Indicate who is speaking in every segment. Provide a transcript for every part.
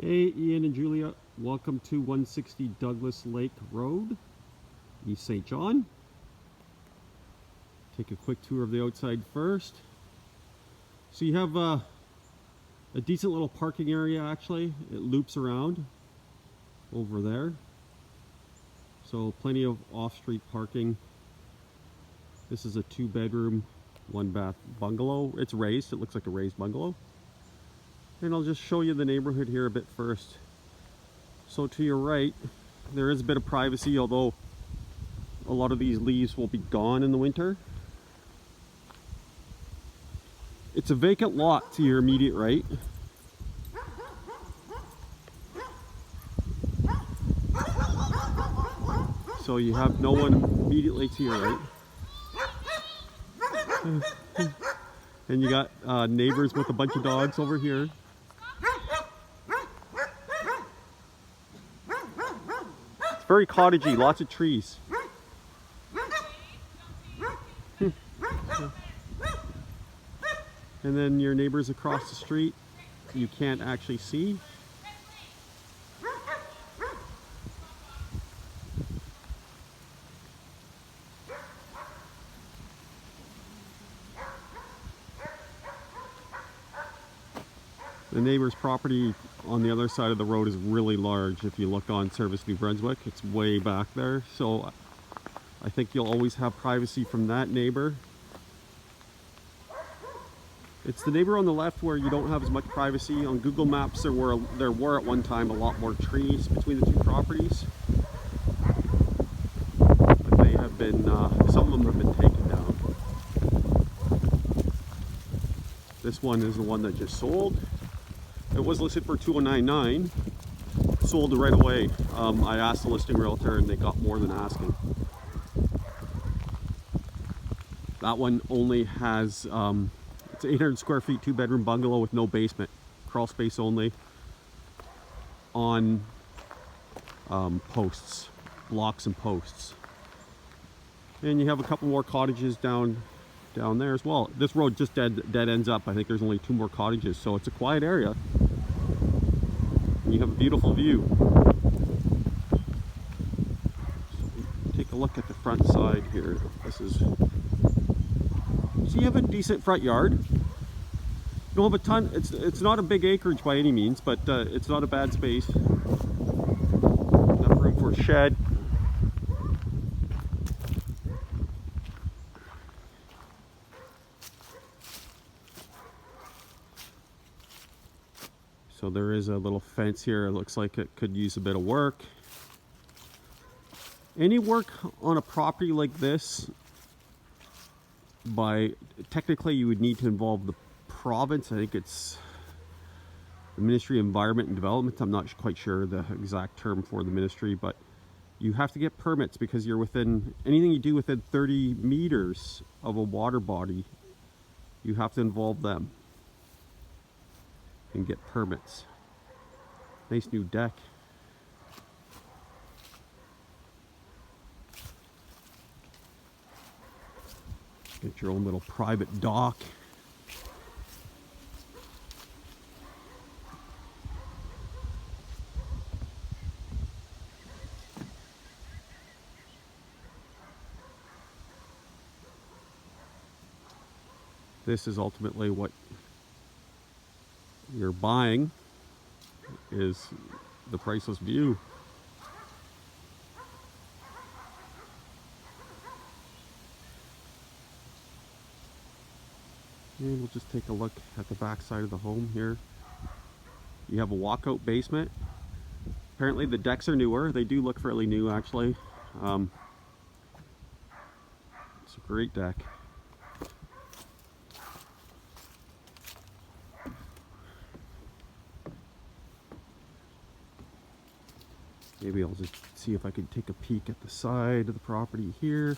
Speaker 1: Hey, Ian and Julia, welcome to 160 Douglas Lake Road, East St. John. Take a quick tour of the outside first. So you have a decent little parking area actually. It loops around over there. So plenty of off-street parking. This is a 2-bedroom, 1-bath bungalow. It's raised, it looks like a raised bungalow. And I'll just show you the neighborhood here a bit first. So to your right, there is a bit of privacy, although a lot of these leaves will be gone in the winter. It's a vacant lot to your immediate right. So you have no one immediately to your right. And you got neighbors with a bunch of dogs over here. It's very cottagey, lots of trees. And then your neighbors across the street, you can't actually see. The neighbor's property on the other side of the road is really large. If you look on Service New Brunswick, it's way back there. So I think you'll always have privacy from that neighbor. It's the neighbor on the left where you don't have as much privacy. On Google Maps, there were at one time a lot more trees between the two properties. But they have been, some of them have been taken down. This one is the one that just sold. It was listed for $299, sold right away. I asked the listing realtor and they got more than asking. That one only has, it's 800 square feet, 2-bedroom bungalow with no basement, crawl space only, on posts, blocks and posts. And you have a couple more cottages down there as well. This road just dead ends up. I think there's only 2 more cottages, so it's a quiet area. And you have a beautiful view. So take a look at the front side here. So you have a decent front yard. You don't have a ton. It's not a big acreage by any means, but it's not a bad space. Enough room for a shed. So there is a little fence here. It looks like it could use a bit of work. Any work on a property like this, technically you would need to involve the province. I think it's the Ministry of Environment and Development. I'm not quite sure the exact term for the ministry, but you have to get permits because you're within, anything you do within 30 meters of a water body, you have to involve them and get permits. Nice new deck. Get your own little private dock. This is ultimately what you're buying, is the priceless view. And we'll just take a look at the back side of the home here. You have a walkout basement. Apparently the decks are newer. They do look fairly new actually. It's a great deck. Maybe I'll just see if I can take a peek at the side of the property here.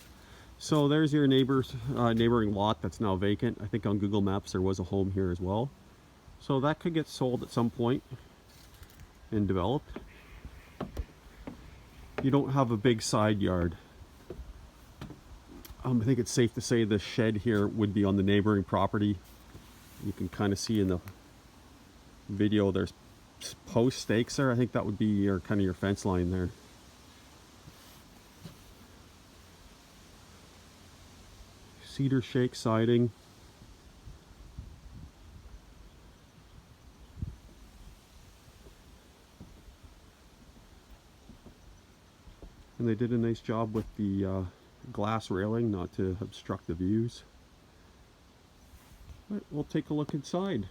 Speaker 1: So there's your neighboring lot that's now vacant. I think on Google Maps there was a home here as well. So that could get sold at some point and developed. You don't have a big side yard. I think it's safe to say the shed here would be on the neighboring property. You can kind of see in the video there's post stakes there. I think that would be your kind of your fence line there. Cedar shake siding. And they did a nice job with the glass railing not to obstruct the views. But we'll take a look inside.